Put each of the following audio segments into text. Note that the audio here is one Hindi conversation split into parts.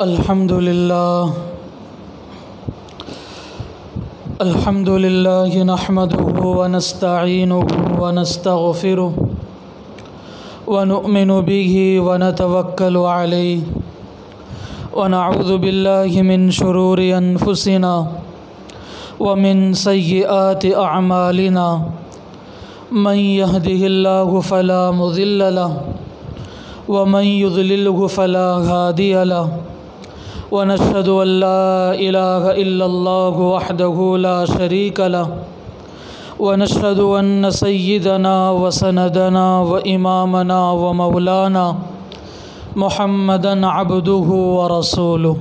अल्हम्दुलिल्लाह नहमदुहु व नस्तईनुहु व नस्तगफिरुहु व नु'मिनु बिही व नतवक्कलु अलैहि व नऊज़ु बिल्लाहि मिन शुरूरि अनफुसिना व मिन सय्यिआति अअमालिना मन यहदिहिल्लाहु फला मुज़िल्ल लहु व मन युज़लिलहु फला हादिय लहु व नशहदु अल्ला इलाहा इल्लल्लाहु वहदहु ला शरीका लहु व नशहदु अन्न सय्यिदना व सनदना व इमामना व मौलाना मुहम्मदन अब्दुहु व रसूलुहु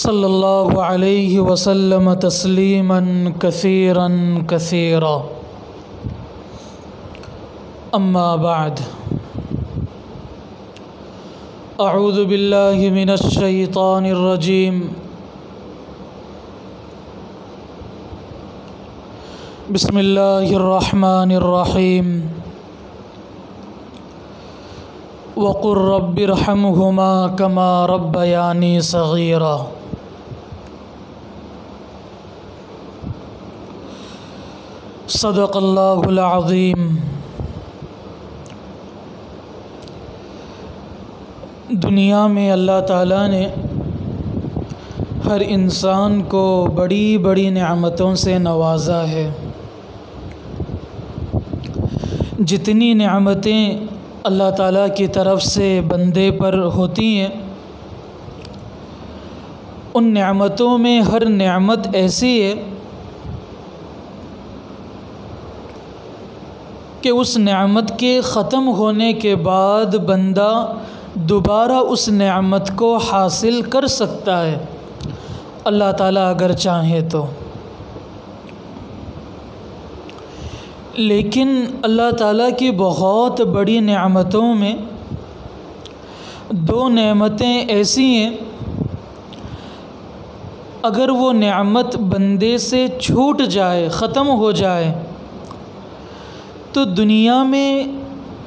सल्लल्लाहु अलैहि वसल्लम तस्लीमन कसीरन कसीरा। अम्मा बाद, अऊज़ु बिल्लाहि मिनश शैतानिर रजीम। बिस्मिल्लाहिर रहमानिर रहीम। वक़ुर रब्बिरहमहुमा कमा रब्बयानी सग़ीरा। सदक़ल्लाहुल अज़ीम। दुनिया में अल्लाह ताला ने हर इंसान को बड़ी बड़ी नेमतों से नवाजा है। जितनी नेमतें अल्लाह ताला की तरफ़ से बंदे पर होती हैं, उन नेमतों में हर नेमत ऐसी है कि उस नेमत के ख़त्म होने के बाद बंदा दोबारा उस नेमत को हासिल कर सकता है, अल्लाह ताला अगर चाहे तो। लेकिन अल्लाह ताला की बहुत बड़ी नेमतों में दो नेमतें ऐसी हैं, अगर वो नेमत बंदे से छूट जाए, ख़त्म हो जाए, तो दुनिया में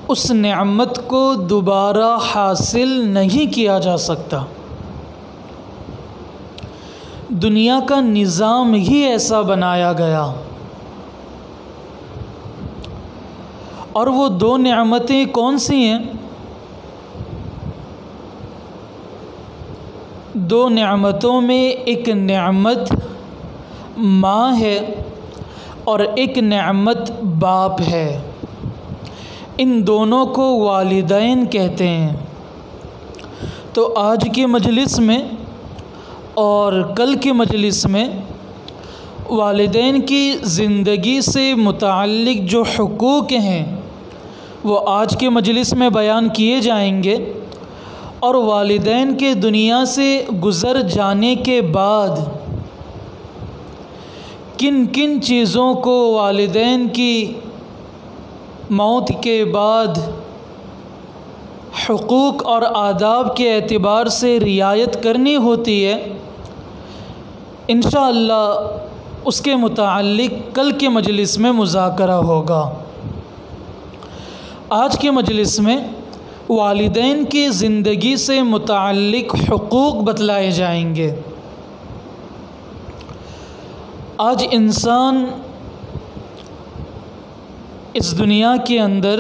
उस नेमत को दोबारा हासिल नहीं किया जा सकता। दुनिया का निज़ाम ही ऐसा बनाया गया। और वो दो नेमतें कौन सी हैं? दो नेमतों में एक नेमत माँ है और एक नेमत बाप है। इन दोनों को वालिदैन कहते हैं। तो आज की मजलिस में और कल की मजलिस में वालिदैन की ज़िंदगी से मुताल्लिक़ जो हुकूक़ हैं वो आज के मजलिस में बयान किए जाएंगे। और वालिदैन के दुनिया से गुज़र जाने के बाद किन किन चीज़ों को वालिदैन की मौत के बाद हुकूक़ और आदाब के एतबार से रियायत करनी होती है, इंशाअल्लाह उसके मुताल्लिक़ कल के मजलिस में मुज़ाकरा होगा। आज के मजलिस में वालिदैन की ज़िंदगी से मुताल्लिक़ हुकूक़ बतलाए जाएंगे। आज इंसान इस दुनिया के अंदर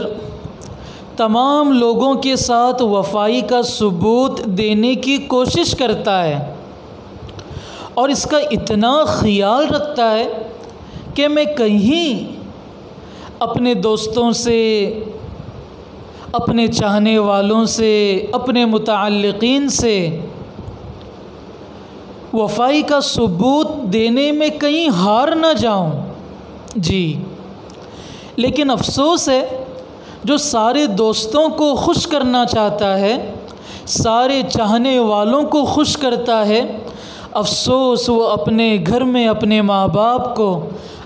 तमाम लोगों के साथ वफ़ाई का सबूत देने की कोशिश करता है और इसका इतना ख़याल रखता है कि मैं कहीं अपने दोस्तों से, अपने चाहने वालों से, अपने मुताल्लिक़ीन से वफ़ाई का सबूत देने में कहीं हार ना जाऊं। जी, लेकिन अफसोस है, जो सारे दोस्तों को खुश करना चाहता है, सारे चाहने वालों को खुश करता है, अफसोस वो अपने घर में अपने माँ बाप को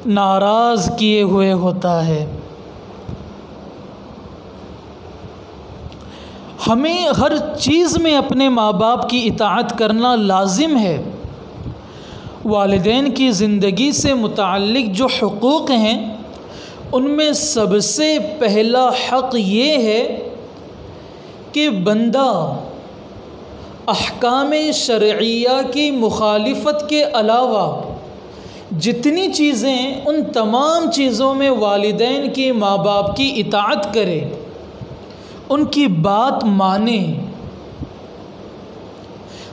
नाराज़ किए हुए होता है। हमें हर चीज़ में अपने माँ बाप की इताअत करना लाजिम है। वालिदैन की ज़िंदगी से मुताल्लिक़ जो हुकूक़ हैं उनमें सबसे पहला हक़ ये है कि बंदा अहकाम शरइया की मुखालिफत के अलावा जितनी चीज़ें, उन तमाम चीज़ों में वालिदैन की, माँ बाप की इताअत करे, उनकी बात माने,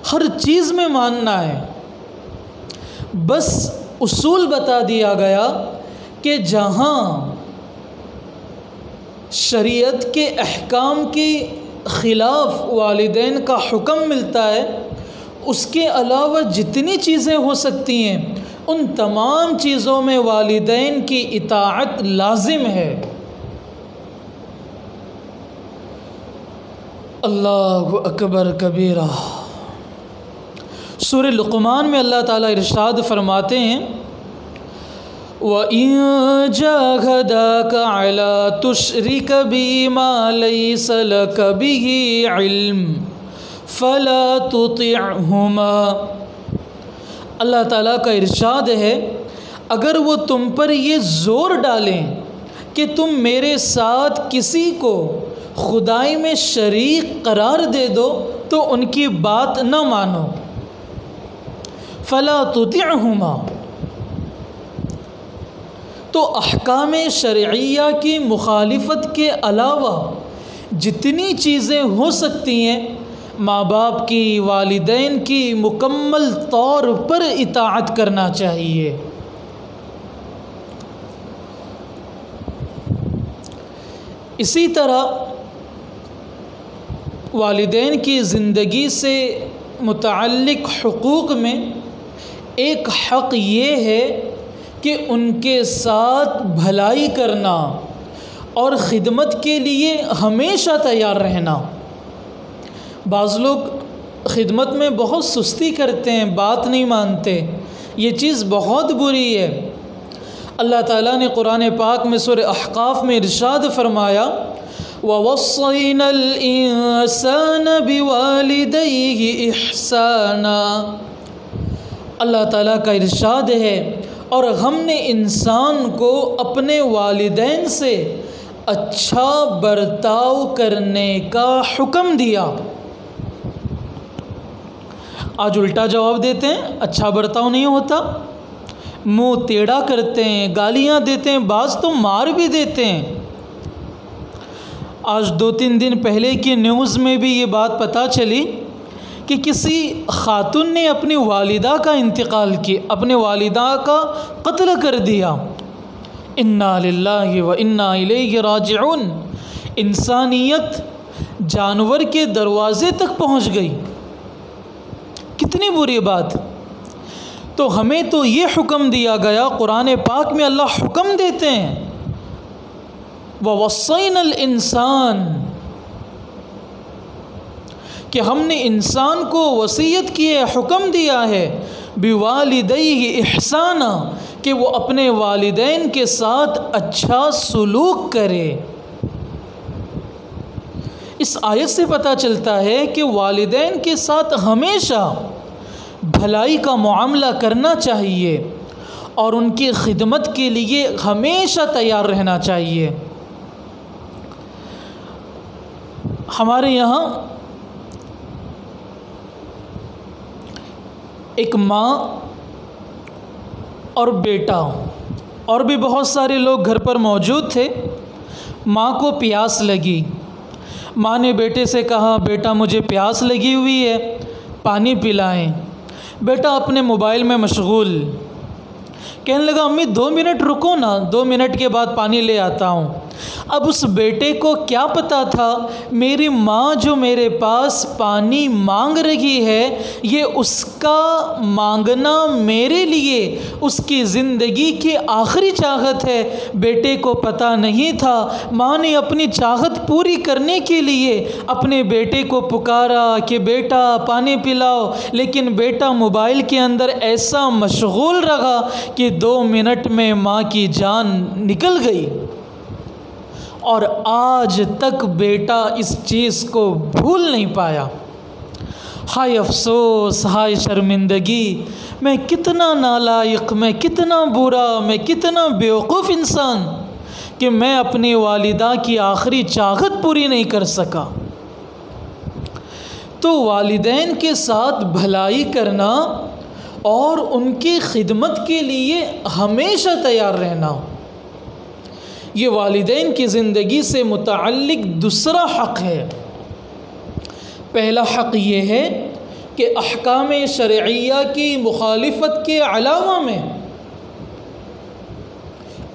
हर चीज़ में मानना है। बस उसूल बता दिया गया कि जहाँ शरीयत के अहकाम के ख़िलाफ़ वालिदैन का हुक्म मिलता है, उसके अलावा जितनी चीज़ें हो सकती हैं उन तमाम चीज़ों में वालिदैन की इताअत लाजिम है। अल्लाहु अकबर कबीरा। सूरह लुक़मान में अल्लाह ताला इरशाद फरमाते हैं, व इन जाहदाक अला तुश्रिक बिमा लैसा लक बिही इल्म फला तुतिअहुमा। अल्लाह ताला का इरशाद है, अगर वो तुम पर ये ज़ोर डालें कि तुम मेरे साथ किसी को खुदाई में शरीक करार दे दो तो उनकी बात न मानो। फला तुतिअहुमा, तो अहकाम शरइया की मुखालिफत के अलावा जितनी चीज़ें हो सकती हैं, माँ बाप की, वालिदैन की मुकम्मल तौर पर इताअत करना चाहिए। इसी तरह वालिदैन की ज़िंदगी से मुतअल्लिक़ हुकूक़ में एक हक़ ये है कि उनके साथ भलाई करना और ख़िदमत के लिए हमेशा तैयार रहना। बाज़ लोग ख़िदमत में बहुत सुस्ती करते हैं, बात नहीं मानते, ये चीज़ बहुत बुरी है। अल्लाह ताला ने कुरान पाक में सूरह अहक़ाफ़ में इरशाद फरमाया, ववस्सैनल इंसान बिवालिदैहि इहसाना। अल्लाह ताला का इरशाद है, और हमने इंसान को अपने वालिदैन से अच्छा बर्ताव करने का हुक्म दिया। आज उल्टा जवाब देते हैं, अच्छा बर्ताव नहीं होता, मुंह टेढ़ा करते हैं, गालियां देते हैं, बाज़ तो मार भी देते हैं। आज 2-3 दिन पहले की न्यूज़ में भी ये बात पता चली कि किसी खातून ने अपनी वालिदा का इंतकाल किया, अपने वालिदा का कत्ल कर दिया। इन्ना लिल्लाहि व इन्ना इलैहि राजिऊन। इंसानियत जानवर के दरवाज़े तक पहुंच गई। कितनी बुरी बात। तो हमें तो ये हुक्म दिया गया, कुरान पाक में अल्लाह हुक्म देते हैं, ववस्सैनल इंसान, कि हमने इंसान को वसीयत की है, हुक्म दिया है, बिवालिदैहि इहसाना, कि वो अपने वालिदैन के साथ अच्छा सलूक करे। इस आयत से पता चलता है कि वालिदैन के साथ हमेशा भलाई का मुआमला करना चाहिए और उनकी खिदमत के लिए हमेशा तैयार रहना चाहिए। हमारे यहाँ एक माँ और बेटा और भी बहुत सारे लोग घर पर मौजूद थे। माँ को प्यास लगी। माँ ने बेटे से कहा, बेटा मुझे प्यास लगी हुई है, पानी पिलाएं। बेटा अपने मोबाइल में मशगूल। कहने लगा, अम्मी 2 मिनट रुको ना, 2 मिनट के बाद पानी ले आता हूँ। अब उस बेटे को क्या पता था, मेरी माँ जो मेरे पास पानी मांग रही है, ये उसका मांगना मेरे लिए उसकी ज़िंदगी की आखिरी चाहत है। बेटे को पता नहीं था। माँ ने अपनी चाहत पूरी करने के लिए अपने बेटे को पुकारा कि बेटा पानी पिलाओ, लेकिन बेटा मोबाइल के अंदर ऐसा मशगूल रहा कि 2 मिनट में माँ की जान निकल गई। और आज तक बेटा इस चीज़ को भूल नहीं पाया। हाय अफसोस, हाय शर्मिंदगी, मैं कितना नालायक, मैं कितना बुरा, मैं कितना बेवकूफ़ इंसान कि मैं अपनी वालिदा की आखिरी चाहत पूरी नहीं कर सका। तो वालिदैन के साथ भलाई करना और उनकी खिदमत के लिए हमेशा तैयार रहना, ये वालिदैन की ज़िंदगी से मुतअल्लिक़ दूसरा हक़ है। पहला हक़ ये है कि अहकाम शरइया की मुखालिफत के अलावा में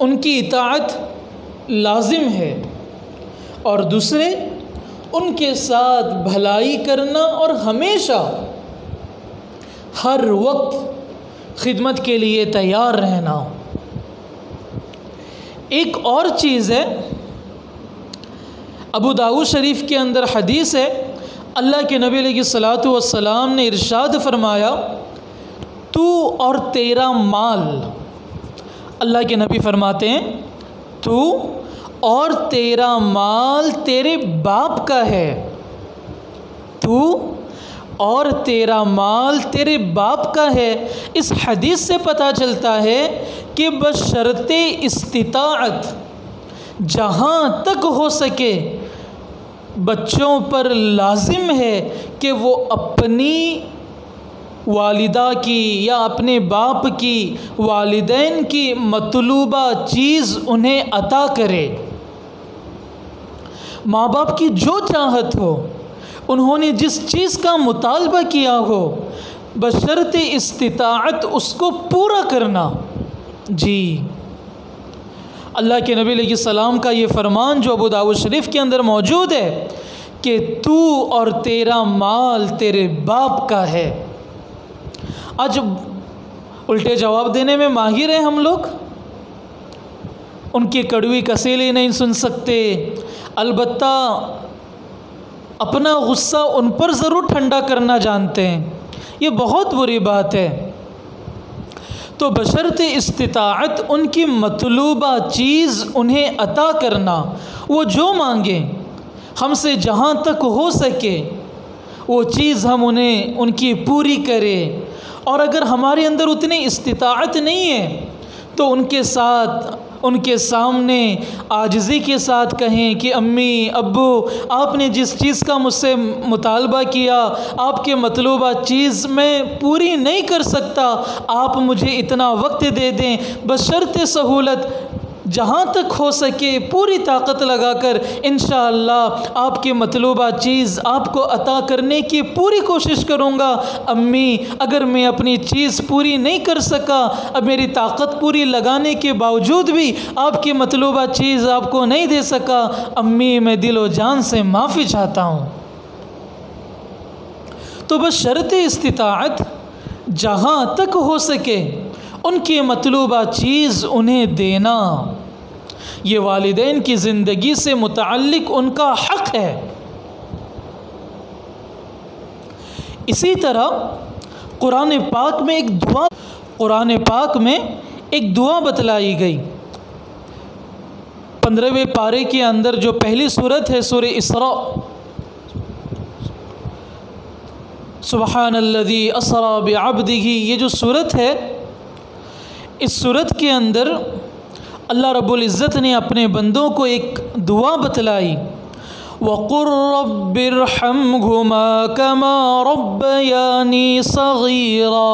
उनकी इताअत लाजिम है, और दूसरे उनके साथ भलाई करना और हमेशा हर वक्त खिदमत के लिए तैयार रहना। एक और चीज़ है, अबू दाऊद शरीफ के अंदर हदीस है, अल्लाह के नबी अलैहिस्सलातु वस्सलाम ने इरशाद फरमाया, तू और तेरा माल, अल्लाह के नबी फरमाते हैं तू और तेरा माल तेरे बाप का है, तू और तेरा माल तेरे बाप का है। इस हदीस से पता चलता है कि बशर्ते इस्तिताअत जहाँ तक हो सके बच्चों पर लाजिम है कि वो अपनी वालिदा की या अपने बाप की, वालिदैन की मतलूबा चीज़ उन्हें अता करे। माँ बाप की जो चाहत हो, उन्होंने जिस चीज़ का मुतालबा किया हो, बशर्ते इस्तिताअत उसको पूरा करना। जी, अल्लाह के नबी अलैहिस्सलाम का ये फ़रमान जो अबू दाऊद शरीफ के अंदर मौजूद है कि तू और तेरा माल तेरे बाप का है। आज उल्टे जवाब देने में माहिर हैं हम लोग, उनकी कड़वी कसीली नहीं सुन सकते, अलबत्ता अपना गुस्सा उन पर ज़रूर ठंडा करना जानते हैं। ये बहुत बुरी बात है। तो बशर्ते इस्तिताअत उनकी मतलूबा चीज़ उन्हें अता करना, वो जो मांगे हमसे जहाँ तक हो सके वो चीज़ हम उन्हें उनकी पूरी करें। और अगर हमारे अंदर उतनी इस्तिताअत नहीं है तो उनके साथ, उनके सामने आजिज़ी के साथ कहें कि अम्मी अब्बू, आपने जिस चीज़ का मुझसे मुतालबा किया, आपके मतलूबा चीज़ मैं पूरी नहीं कर सकता, आप मुझे इतना वक्त दे दें, बशर्ते सहूलत जहाँ तक हो सके पूरी ताकत लगाकर इंशाअल्लाह आपके मतलूबा चीज़ आपको अता करने की पूरी कोशिश करूँगा। अम्मी, अगर मैं अपनी चीज़ पूरी नहीं कर सका, अब मेरी ताकत पूरी लगाने के बावजूद भी आपकी मतलूबा चीज़ आपको नहीं दे सका, अम्मी मैं दिलो जान से माफ़ी चाहता हूँ। तो बस शर्ते इस्तिताअत जहाँ तक हो सके उनकी मतलूबा चीज़ उन्हें देना, ये वालिदैन की ज़िंदगी से मुतअल्लिक़ उनका हक़ है। इसी तरह कुरान पाक में एक दुआ बतलाई गई। 15वें पारे के अंदर जो पहली सूरत है सूरह इसरा, सुब्हानल्लज़ी असरा बिअब्दिही, ये जो सूरत है, इस सूरत के अंदर अल्लाह रब्बुल इज़्ज़त ने अपने बंदों को एक दुआ बतलाई, वक़ुर रब्बिरहम्हुमा कमा रब्बयानी सग़ीरा।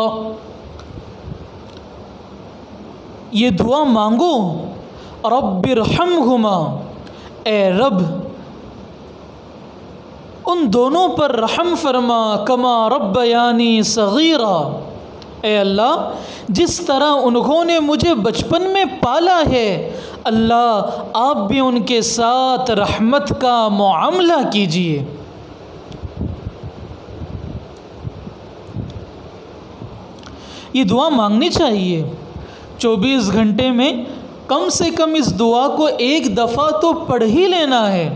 ये दुआ मांगो, रब्बिरहम्हुमा, ए रब उन दोनों पर रहम फरमा, कमा रब्बयानी सग़ीरा, ए अल्लाह जिस तरह उन्होंने मुझे बचपन में पाला है, अल्लाह आप भी उनके साथ रहमत का मुआमला कीजिए। ये दुआ मांगनी चाहिए 24 घंटे में, कम से कम इस दुआ को एक दफ़ा तो पढ़ ही लेना है।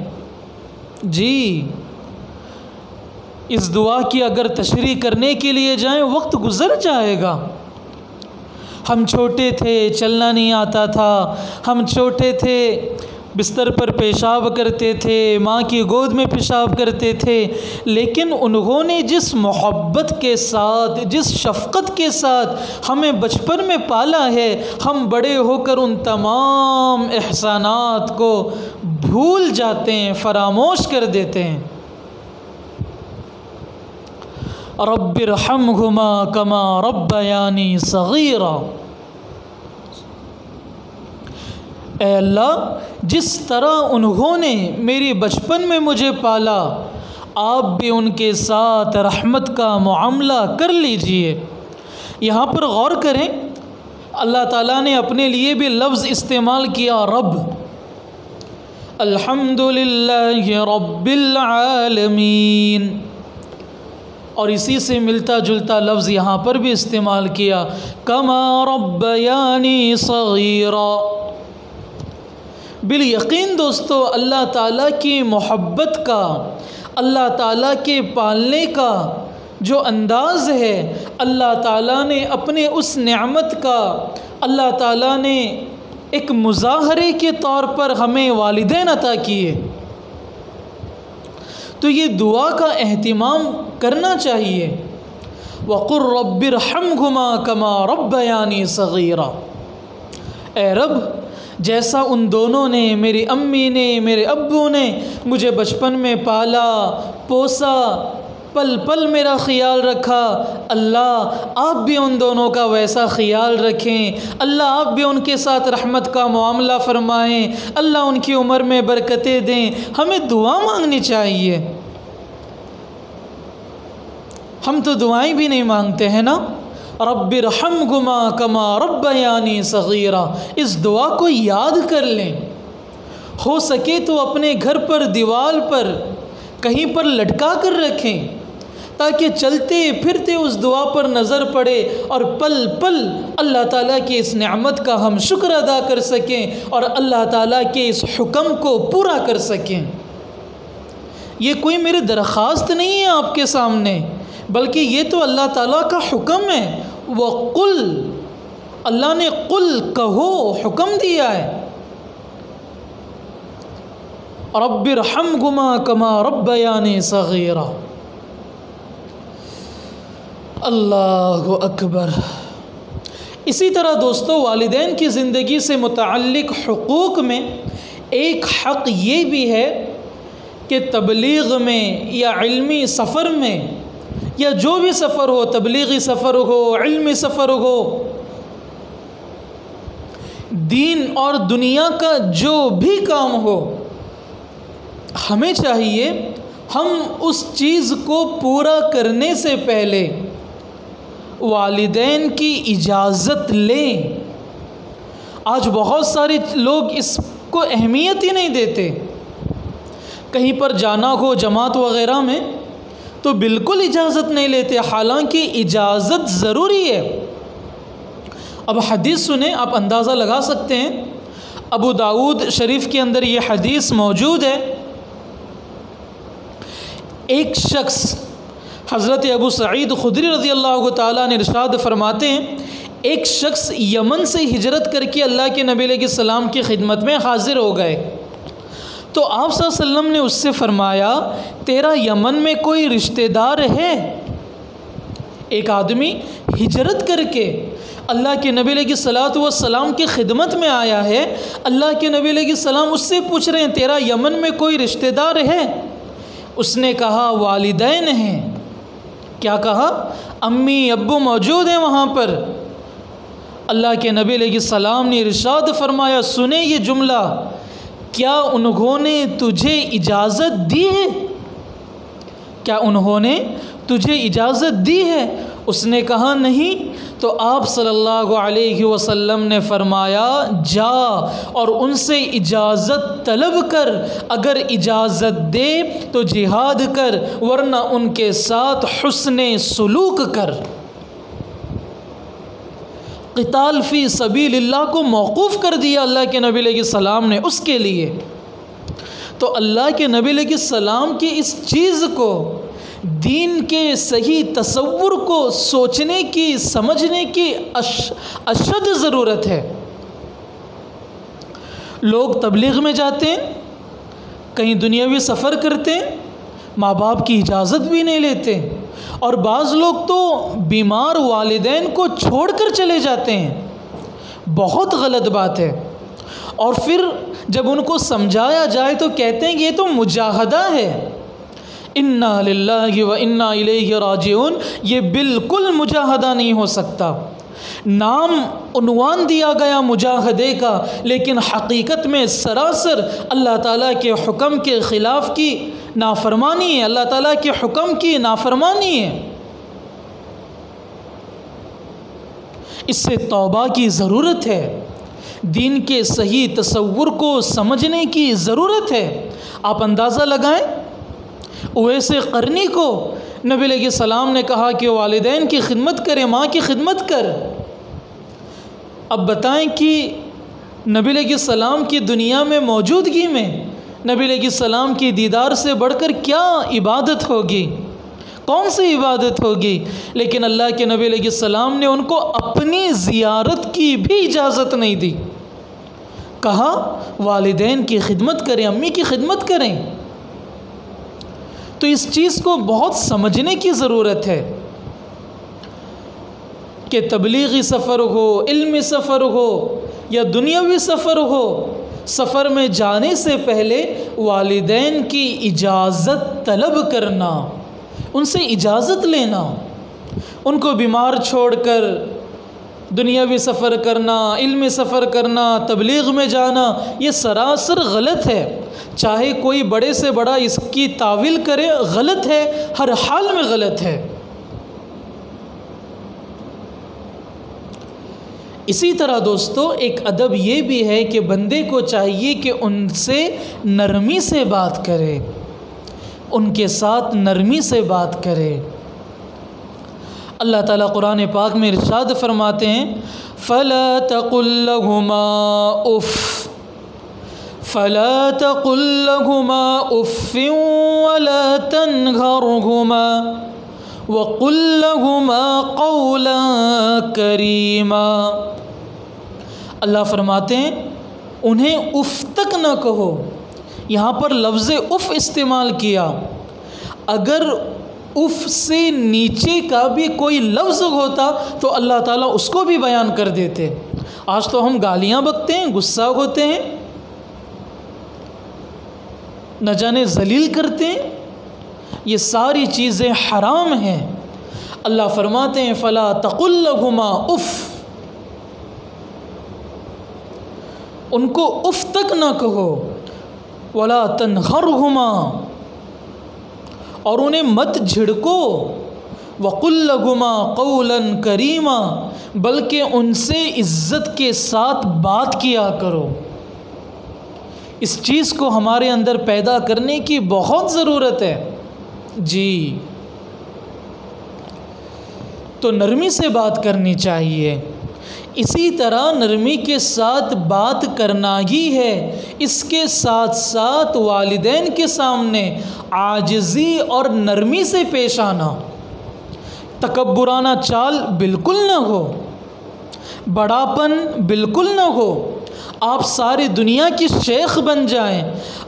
जी, इस दुआ की अगर तशरीह करने के लिए जाएं वक्त गुज़र जाएगा। हम छोटे थे, चलना नहीं आता था, हम छोटे थे, बिस्तर पर पेशाब करते थे, माँ की गोद में पेशाब करते थे, लेकिन उन्होंने जिस मोहब्बत के साथ, जिस शफ़क़त के साथ हमें बचपन में पाला है, हम बड़े होकर उन तमाम एहसानात को भूल जाते हैं, फरामोश कर देते हैं। रब्बिरहम्हुमा कमा रब्बयानी सगीरा। ऐ अल्लाह, जिस तरह उन्होंने मेरे बचपन में मुझे पाला, आप भी उनके साथ रहमत का मुआमला कर लीजिए। यहाँ पर गौर करें, अल्लाह ताला ने अपने लिए भी लफ्ज़ इस्तेमाल किया रब। अल्हम्दुलिल्लाहि रब्बिल आलमीन, और इसी से मिलता जुलता लफ्ज़ यहाँ पर भी इस्तेमाल किया, कमा रब्बयानी सगीरा। बिल यकीन दोस्तों, अल्लाह ताला की मोहब्बत का, अल्लाह ताला के पालने का जो अंदाज़ है, अल्लाह ताला ने अपने उस नेमत का, अल्लाह ताला ने एक मुज़ाहरे के तौर पर हमें वालिदैन अता किए। तो ये दुआ का एहतिमाम करना चाहिए। वक़ुर रब्बिरहम्हुमा कमा रब्बयानी सगीरा। ए रब, जैसा उन दोनों ने, मेरी अम्मी ने, मेरे अब्बू ने मुझे बचपन में पाला पोसा, पल पल मेरा ख़्याल रखा, अल्लाह आप भी उन दोनों का वैसा ख़्याल रखें। अल्लाह आप भी उनके साथ रहमत का मामला फ़रमाएँ। अल्लाह उनकी उम्र में बरकतें दें। हमें दुआ मांगनी चाहिए। हम तो दुआएं भी नहीं मांगते हैं ना। रब्बिरहम्हुमा कमा रब्बयानी सगीरा, इस दुआ को याद कर लें। हो सके तो अपने घर पर दीवार पर कहीं पर लटका कर रखें, ताकि चलते फिरते उस दुआ पर नज़र पड़े और पल पल अल्लाह ताला की इस नेमत का हम शुक्र अदा कर सकें और अल्लाह ताला के इस हुक्म को पूरा कर सकें। ये कोई मेरी दरख्वास्त नहीं है आपके सामने, बल्कि ये तो अल्लाह ताला का हुक्म है। वक़ुल, अल्लाह ने कुल कहो हुक्म दिया है। रब्बिरहम्हुमा कमा रब्बयानी सगीरा। अल्लाहु अकबर। इसी तरह दोस्तों, वालिदैन की ज़िंदगी से मुतअल्लिक़ हुकूक़ में एक हक़ ये भी है कि तबलीग़ में या इल्मी सफ़र में, या जो भी सफ़र हो, तबलीगी सफ़र हो, इल्मी सफ़र हो, दीन और दुनिया का जो भी काम हो, हमें चाहिए हम उस चीज़ को पूरा करने से पहले वालिदैन की इजाज़त लें। आज बहुत सारे लोग इसको अहमियत ही नहीं देते। कहीं पर जाना हो जमात वग़ैरह में तो बिल्कुल इजाज़त नहीं लेते, हालांकि इजाज़त ज़रूरी है। अब हदीस सुने, आप अंदाज़ा लगा सकते हैं। अबू दाऊद शरीफ के अंदर ये हदीस मौजूद है। एक शख्स, हज़रत अबू सईद खुदरी रज़ी अल्लाह ताला ने इरशाद फरमाते हैं, एक शख्स यमन से हिजरत करके अल्लाह के नबी अलैहिस्सलाम की खिदमत में हाज़िर हो गए। तो आप सल्लल्लाहु अलैहि वसल्लम ने उससे फ़रमाया, तेरा यमन में कोई रिश्तेदार है? एक आदमी हिजरत करके अल्लाह के नबी अलैहिस्सलातु वस्सलाम की खिदमत में आया है। अल्लाह के नबी अलैहिस्सलाम उससे पूछ रहे हैं, तेरा यमन में कोई रिश्तेदार है? उसने कहा, वालिदैन हैं। क्या कहा? अम्मी अब्बू मौजूद हैं वहाँ पर। अल्लाह के नबी अलैहिस्सलाम ने इरशाद फरमाया, सुने ये जुमला, क्या उन्होंने तुझे इजाज़त दी है? क्या उन्होंने तुझे इजाज़त दी है? उसने कहा नहीं। तो आप सल्लल्लाहु अलैहि वसल्लम ने फरमाया, जा और उनसे इजाज़त तलब कर, अगर इजाज़त दे तो जिहाद कर, वरना उनके साथ हुस्ने सुलूक कर। क़िताल फ़ी सबीलिल्लाह को मौक़ूफ़ कर दिया अल्लाह के नबी अलैहिस्सलाम ने उसके लिए। तो अल्लाह के नबी अलैहिस्सलाम की इस चीज़ को, दीन के सही तसव्वुर को सोचने की, समझने की अशद ज़रूरत है। लोग तबलीग़ में जाते हैं, कहीं दुनियावी सफ़र करते हैं, माँ बाप की इजाज़त भी नहीं लेते, और बाज़ लोग तो बीमार वालिदैन को छोड़कर चले जाते हैं। बहुत गलत बात है। और फिर जब उनको समझाया जाए तो कहते हैं कि ये तो मुजाहदा है, इन्ना लिल्लाहि व इन्ना इलैहि राजिऊन, ये बिल्कुल मुजाहदा नहीं हो सकता। नाम उन्वान दिया गया मुजाहदे का, लेकिन हकीकत में सरासर अल्लाह ताला के हुक्म के ख़िलाफ़ की नाफरमानी है, अल्लाह ताला के हुक्म की नाफरमानी है। इससे तौबा की ज़रूरत है, दीन के सही तसव्वुर को समझने की ज़रूरत है। आप अंदाज़ा लगाएं, उवैस क़रनी को नबी अलैहिस्सलाम ने कहा कि वालिदैन की खिदमत करे, माँ की खिदमत कर। अब बताएं कि नबी अलैहिस्सलाम की दुनिया में मौजूदगी में नबी अलैहिस्सलाम की दीदार से बढ़कर क्या इबादत होगी, कौन सी इबादत होगी। लेकिन अल्लाह के नबी अलैहिस्सलाम ने उनको अपनी ज़ियारत की भी इजाज़त नहीं दी। कहा वालिदैन की खिदमत करें, अम्मी की खिदमत करें। तो इस चीज़ को बहुत समझने की ज़रूरत है कि तबलीगी सफ़र हो, इल्मी सफ़र हो या दुनियावी सफ़र हो, सफ़र में जाने से पहले वालिदैन की इजाज़त तलब करना, उनसे इजाज़त लेना। उनको बीमार छोड़कर दुनियावी सफ़र करना, इल्मी सफ़र करना, तबलीग में जाना, ये सरासर गलत है। चाहे कोई बड़े से बड़ा इसकी तावील करे, गलत है, हर हाल में गलत है। इसी तरह दोस्तों एक अदब ये भी है कि बंदे को चाहिए कि उनसे नरमी से बात करे, उनके साथ नरमी से बात करे। अल्लाह ताला कुरान पाक में इरशाद फरमाते हैं, फ़ला तक़ुल लहुमा उफ़, फ़ला तक़ुल लहुमा उफ़्फ़िन वला तन्हरहुमा वक़ुल लहुमा क़ौलन करीमा। अल्लाह फरमाते हैं उन्हें उफ़ तक न कहो। यहाँ पर लफ्ज़ उफ़ इस्तेमाल किया। अगर उफ़ से नीचे का भी कोई लफ्ज़ होता तो अल्लाह ताला उसको भी बयान कर देते। आज तो हम गालियाँ बकते हैं, गुस्सा होते हैं, न जाने ज़लील करते हैं। ये सारी चीज़ें हराम हैं। अल्लाह फरमाते हैं फ़ला तक़ुल लहुमा उफ़, उनको उफ़ तक ना कहो, वला तन्हरहुमा, और उन्हें मत झिड़को, वक़ुल लहुमा क़ौलन करीमा, बल्कि उनसे इज़्ज़त के साथ बात किया करो। इस चीज़ को हमारे अंदर पैदा करने की बहुत ज़रूरत है जी। तो नरमी से बात करनी चाहिए। इसी तरह नरमी के साथ बात करना ही है, इसके साथ साथ वालिदैन के सामने आजिज़ी और नरमी से पेश आना। तकब्बुराना चाल बिल्कुल न हो, बड़ापन बिल्कुल न हो। आप सारी दुनिया के शेख बन जाएं,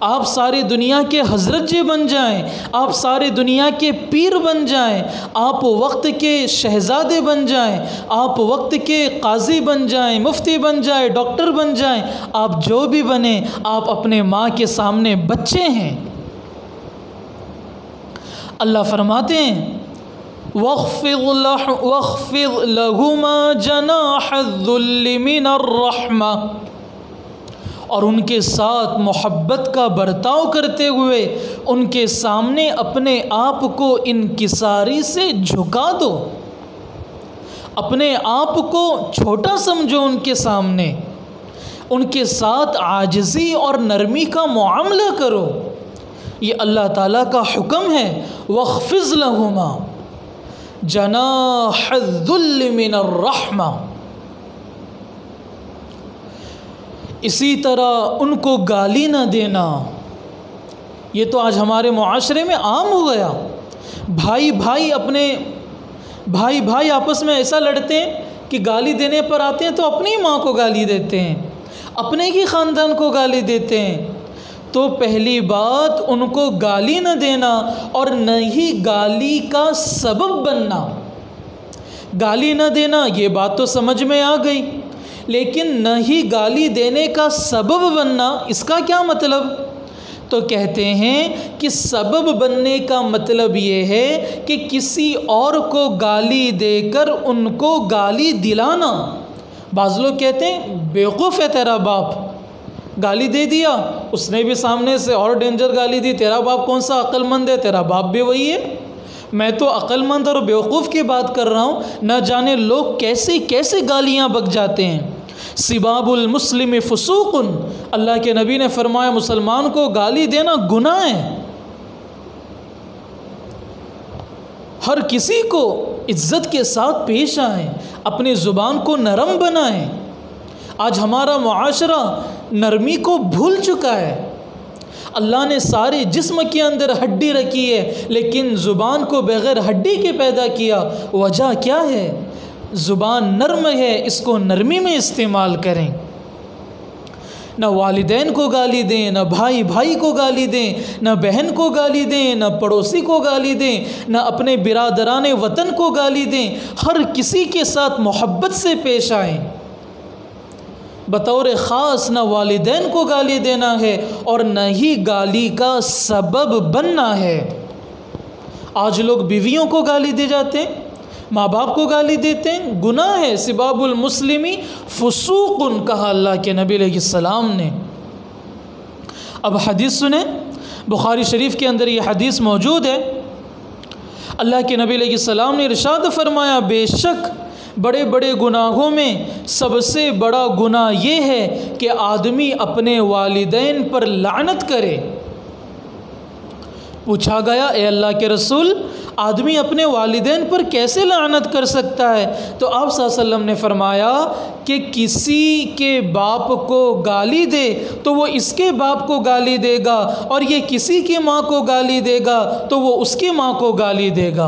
आप सारी दुनिया के हज़रत जी बन जाएं, आप सारी दुनिया के पीर बन जाएं, आप वक्त के शहज़ादे बन जाएं, आप वक्त के काजी बन जाएं, मुफ्ती बन जाएं, डॉक्टर बन जाएं, आप जो भी बने, आप अपने माँ के सामने बच्चे हैं। अल्लाह फरमाते हैं वख़्फ़िज़ लहुमा जनाहज़्ज़ुल्लि मिनर रहमा, और उनके साथ मोहब्बत का बर्ताव करते हुए उनके सामने अपने आप को इनकिसारी से झुका दो, अपने आप को छोटा समझो उनके सामने, उनके साथ आजिज़ी और नरमी का मुआमला करो। ये अल्लाह ताला का हुक्म है। वख़्फ़िज़ लहुमा जनाहज़्ज़ुल्लि मिनर रहमा। इसी तरह उनको गाली न देना। ये तो आज हमारे मुआशरे में आम हो गया। भाई भाई आपस में ऐसा लड़ते हैं कि गाली देने पर आते हैं तो अपनी माँ को गाली देते हैं, अपने ही ख़ानदान को गाली देते हैं। तो पहली बात उनको गाली न देना और न ही गाली का सबब बनना। गाली न देना ये बात तो समझ में आ गई, लेकिन न ही गाली देने का सबब बनना, इसका क्या मतलब? तो कहते हैं कि सबब बनने का मतलब ये है कि किसी और को गाली देकर उनको गाली दिलाना। बाज़ लोग कहते हैं बेवकूफ़ है तेरा बाप, गाली दे दिया, उसने भी सामने से और डेंजर गाली दी, तेरा बाप कौन सा अक्लमंद है, तेरा बाप भी वही है। मैं तो अक्लमंद और बेवकूफ़ की बात कर रहा हूँ। न जाने लोग कैसे कैसे गालियाँ बक जाते हैं। सिबाबुल मुस्लिम फुसूकुन, अल्लाह के नबी ने फरमाया मुसलमान को गाली देना गुनाह है। हर किसी को इज्जत के साथ पेश आए, अपनी ज़ुबान को नरम बनाएं। आज हमारा मुआशरा नरमी को भूल चुका है। अल्लाह ने सारे जिस्म के अंदर हड्डी रखी है, लेकिन ज़ुबान को बग़ैर हड्डी के पैदा किया। वजह क्या है? ज़ुबान नर्म है, इसको नरमी में इस्तेमाल करें। न वालिदैन को गाली दें, न भाई भाई को गाली दें, न बहन को गाली दें, न पड़ोसी को गाली दें, न अपने बिरादरान वतन को गाली दें। हर किसी के साथ मोहब्बत से पेश आएँ। बतौर ख़ास न वालिदैन को गाली देना है और न ही गाली का सबब बनना है। आज लोग बीवियों को गाली दे जाते हैं, माँ बाप को गाली देते हैं, गुनाह है। सिबाबुल मुस्लिमी फुसूकुन कहा अल्लाह के नबी अलैहिस्सलाम ने। अब हदीस सुने, बुखारी शरीफ के अंदर ये हदीस मौजूद है। अल्लाह के नबी अलैहिस्सलाम ने इरशाद फरमाया, बेशक बड़े बड़े गुनाहों में सबसे बड़ा गुनाह ये है कि आदमी अपने वालिदैन पर लानत करे। पूछा गया, ए अल्लाह के रसूल, आदमी अपने वालिदैन पर कैसे लानत कर सकता है? तो आप सल्लल्लाहु अलैहि वसल्लम ने फरमाया कि किसी के बाप को गाली दे तो वो इसके बाप को गाली देगा, और ये किसी की माँ को गाली देगा तो वो उसकी माँ को गाली देगा।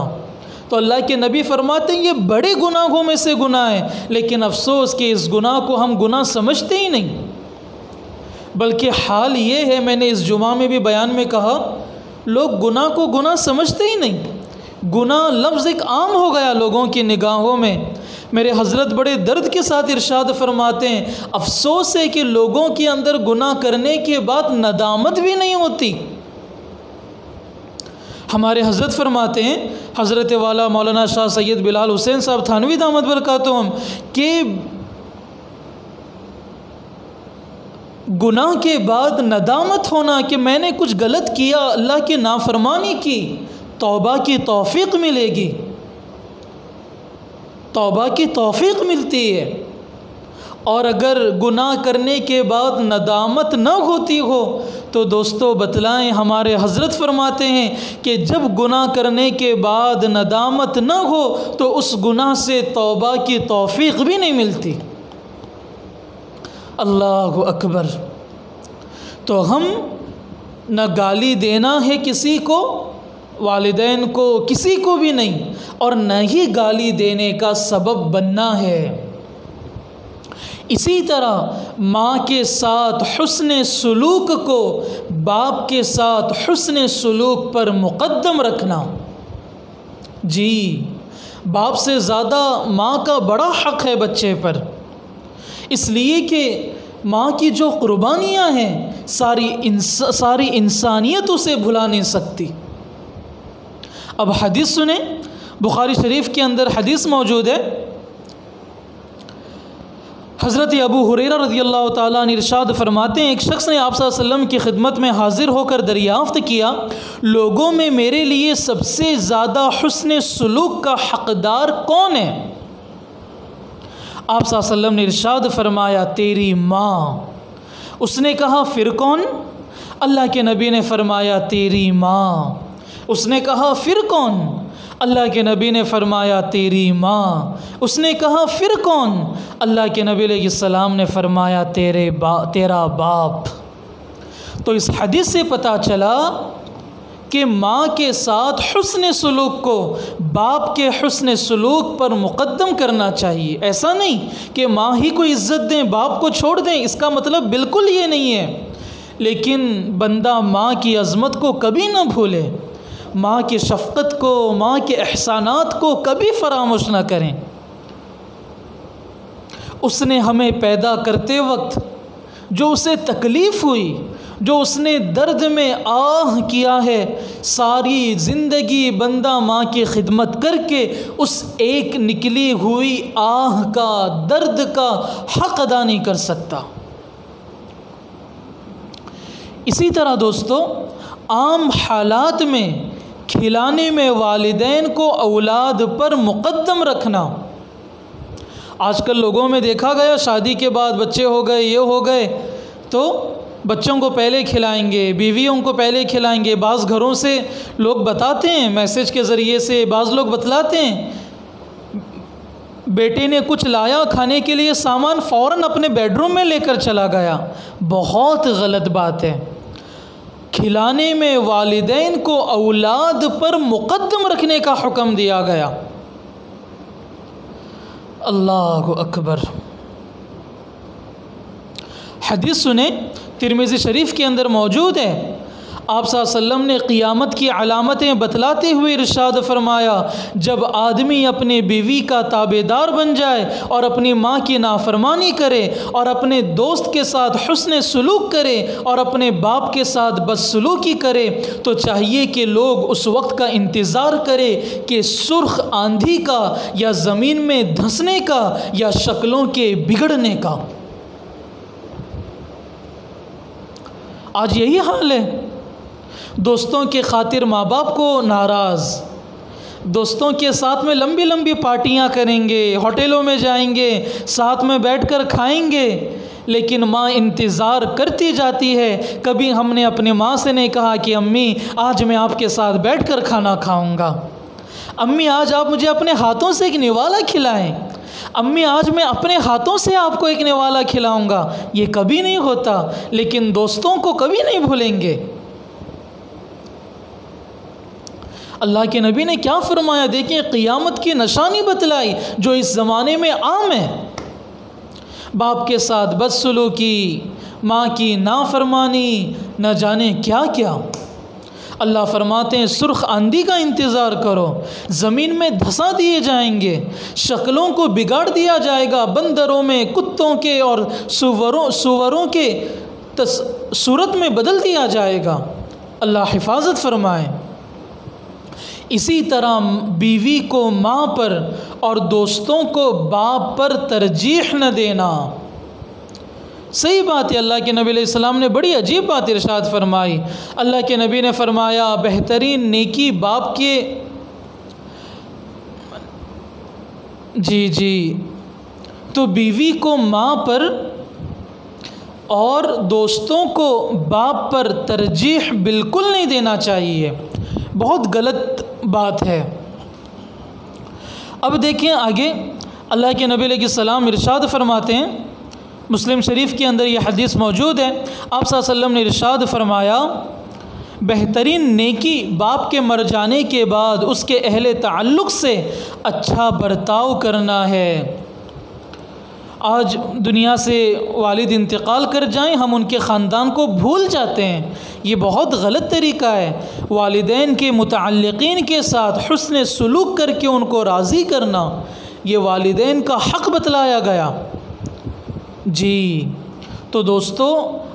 तो अल्लाह के नबी फरमाते हैं ये बड़े गुनाहों में से गुनाह है, लेकिन अफसोस कि इस गुनाह को हम गुनाह समझते ही नहीं। बल्कि हाल ये है, मैंने इस जुमा में भी बयान में कहा, लोग गुनाह को गुनाह समझते ही नहीं। गुनाह लफ्ज़ एक आम हो गया लोगों की निगाहों में। मेरे हज़रत बड़े दर्द के साथ इरशाद फरमाते हैं, अफसोस है कि लोगों के अंदर गुनाह करने के बाद नदामत भी नहीं होती। हमारे हज़रत फरमाते हैं, हज़रत वाला मौलाना शाह सैयद बिलाल हुसैन साहब थानवी दामद बरकातुहुम, कि गुनाह के बाद नदामत होना कि मैंने कुछ गलत किया, अल्लाह की नाफरमानी की, तौबा की तौफीक मिलेगी, तौबा की तौफीक मिलती है। और अगर गुनाह करने के बाद नदामत न होती हो तो दोस्तों बतलाएं, हमारे हज़रत फरमाते हैं कि जब गुनाह करने के बाद नदामत न हो तो उस गुनाह से तौबा की तौफीक भी नहीं मिलती। अल्लाहु अकबर। तो हम न गाली देना है किसी को, वालिदैन को, किसी को भी नहीं, और न ही गाली देने का सबब बनना है। इसी तरह माँ के साथ हुस्न सुलूक को बाप के साथ हुस्न सुलूक पर मुक़द्दम रखना। जी, बाप से ज़्यादा माँ का बड़ा हक़ है बच्चे पर, इसलिए कि माँ की जो क़ुरबानियाँ हैं सारी इंसानियत उसे भुला नहीं सकती। अब हदीस सुने, बुखारी शरीफ के अंदर हदीस मौजूद है। हज़रत अबू हुरैरा रज़ियल्लाहु ताला अन्हु इरशाद फरमाते हैं, एक शख्स ने आप सल्लल्लाहु अलैहि वसल्लम की खिदमत में हाज़िर होकर दरियाफ़्त किया, लोगों में मेरे लिए सबसे ज़्यादा हुस्न सुलूक का हक़दार कौन है? आप सल्लल्लाहु अलैहि वसल्लम ने इरशाद फरमाया, तेरी माँ। उसने कहा, फिर कौन? अल्लाह के नबी ने फरमाया, तेरी माँ। उसने कहा, फिर कौन? अल्लाह के नबी ने फरमाया, तेरी माँ। उसने कहा, फिर कौन? अल्लाह के नबी अलैहिस्सलाम ने फरमाया, तेरा बाप। तो इस हदीस से पता चला कि माँ के साथ हुस्न सुलूक को बाप के हुस्न सुलूक पर मुक़द्दम करना चाहिए। ऐसा नहीं कि माँ ही को इज़्ज़त दें, बाप को छोड़ दें, इसका मतलब बिल्कुल ये नहीं है। लेकिन बंदा माँ की अज़मत को कभी ना भूले, माँ की शफ़क़त को, माँ के एहसानात को कभी फरामोश ना करें। उसने हमें पैदा करते वक्त जो उसे तकलीफ़ हुई, जो उसने दर्द में आह किया है, सारी ज़िंदगी बंदा माँ की खिदमत करके उस एक निकली हुई आह का, दर्द का हक़ अदा नहीं कर सकता। इसी तरह दोस्तों, आम हालात में खिलाने में वालिदैन को औलाद पर मुक़द्दम रखना। आजकल लोगों में देखा गया, शादी के बाद बच्चे हो गए, ये हो गए, तो बच्चों को पहले खिलाएंगे, बीवियों को पहले खिलाएंगे। बाज़ घरों से लोग बताते हैं, मैसेज के ज़रिए से बाज़ लोग बतलाते हैं, बेटे ने कुछ लाया खाने के लिए सामान, फ़ौरन अपने बेडरूम में लेकर चला गया। बहुत गलत बात है। खिलाने में वालिदैन को औलाद पर मुक़द्दम रखने का हुक्म दिया गया। अल्लाहु अकबर। हदीस सुने, तिरमिज़ी शरीफ के अंदर मौजूद है। आप सल्लल्लाहु अलैहि वसल्लम ने क़ियामत की अलामतें बतलाते हुए इरशाद फरमाया, जब आदमी अपने बीवी का ताबेदार बन जाए और अपनी माँ की नाफरमानी करे और अपने दोस्त के साथ हुस्न सुलूक करे और अपने बाप के साथ बदसलूकी करे, तो चाहिए कि लोग उस वक्त का इंतज़ार करें कि सुर्ख आंधी का, या ज़मीन में धंसने का, या शक्लों के बिगड़ने का। आज यही हाल है। दोस्तों के खातिर माँ बाप को नाराज़, दोस्तों के साथ में लंबी लंबी पार्टियाँ करेंगे, होटलों में जाएंगे, साथ में बैठकर खाएंगे, लेकिन माँ इंतज़ार करती जाती है। कभी हमने अपने माँ से नहीं कहा कि अम्मी आज मैं आपके साथ बैठकर खाना खाऊंगा, अम्मी आज आप मुझे अपने हाथों से एक निवाला खिलाएं, अम्मी आज मैं अपने हाथों से आपको एक निवाला खिलाऊंगा। ये कभी नहीं होता, लेकिन दोस्तों को कभी नहीं भूलेंगे। अल्लाह के नबी ने क्या फरमाया, देखिए क़ियामत की निशानी बतलाई जो इस ज़माने में आम है। बाप के साथ बदसलूकी, माँ की नाफरमानी, न जाने क्या क्या। अल्लाह फरमाते हैं सुर्ख आंधी का इंतज़ार करो, ज़मीन में धंसा दिए जाएंगे, शक्लों को बिगाड़ दिया जाएगा, बंदरों में, कुत्तों के और सुवरों के सूरत में बदल दिया जाएगा। अल्लाह हिफाजत फरमाए। इसी तरह बीवी को माँ पर और दोस्तों को बाप पर तरजीह न देना। सही बात है। अल्लाह के नबी अलैहिस्सलाम ने बड़ी अजीब बात इरशाद फरमाई। अल्लाह के नबी ने फरमाया, बेहतरीन नेकी बाप के तो बीवी को माँ पर और दोस्तों को बाप पर तरजीह बिल्कुल नहीं देना चाहिए। बहुत गलत बात है। अब देखिए आगे अल्लाह के नबी अलैहिस्सलाम इरशाद फरमाते हैं, मुस्लिम शरीफ के अंदर ये हदीस मौजूद है। आप सल्लल्लाहु अलैहि वसल्लम ने इरशाद फरमाया, बेहतरीन नेकी बाप के मर जाने के बाद उसके अहले ताल्लुक़ से अच्छा बर्ताव करना है। आज दुनिया से वालिद इंतकाल कर जाएं, हम उनके ख़ानदान को भूल जाते हैं। ये बहुत गलत तरीका है। वालिदैन के मुतअल्लिक़ीन के साथ हुस्न सुलूक करके उनको राज़ी करना, ये वालिदैन का हक़ बतलाया गया। जी तो दोस्तों,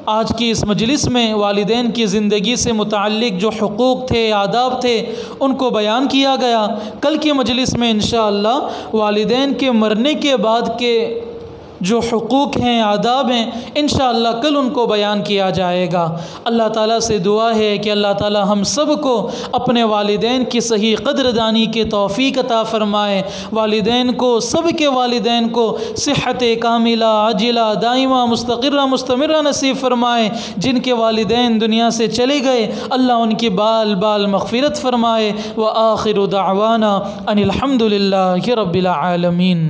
आज की इस मजलिस में वालिदैन की ज़िंदगी से मुतअल्लिक़ जो हुकूक़ थे, आदाब थे, उनको बयान किया गया। कल की मजलिस में इंशाअल्लाह वालिदैन के मरने के बाद के जो हुकूक़ हैं, आदाब हैं, इंशाअल्लाह कल उनको बयान किया जाएगा। अल्लाह ताला से दुआ है कि अल्लाह ताला हम सब को अपने वालिदैन की सही क़द्रदानी के तौफ़ीक़ अता फ़रमाए। वालिदैन को, सब के वालिदैन को सेहत कामिला, आजिला, दाइमा, मुस्तक़िर्रा, मुस्तमिर्रा नसीब फ़रमाए। जिनके वालिदैन दुनिया से चले गए, अल्लाह उनकी बाल बाल मग़फ़िरत फ़रमाए। व आखिरु दावाना अनिल हम्दुलिल्लाहि रब्बिल आलमीन।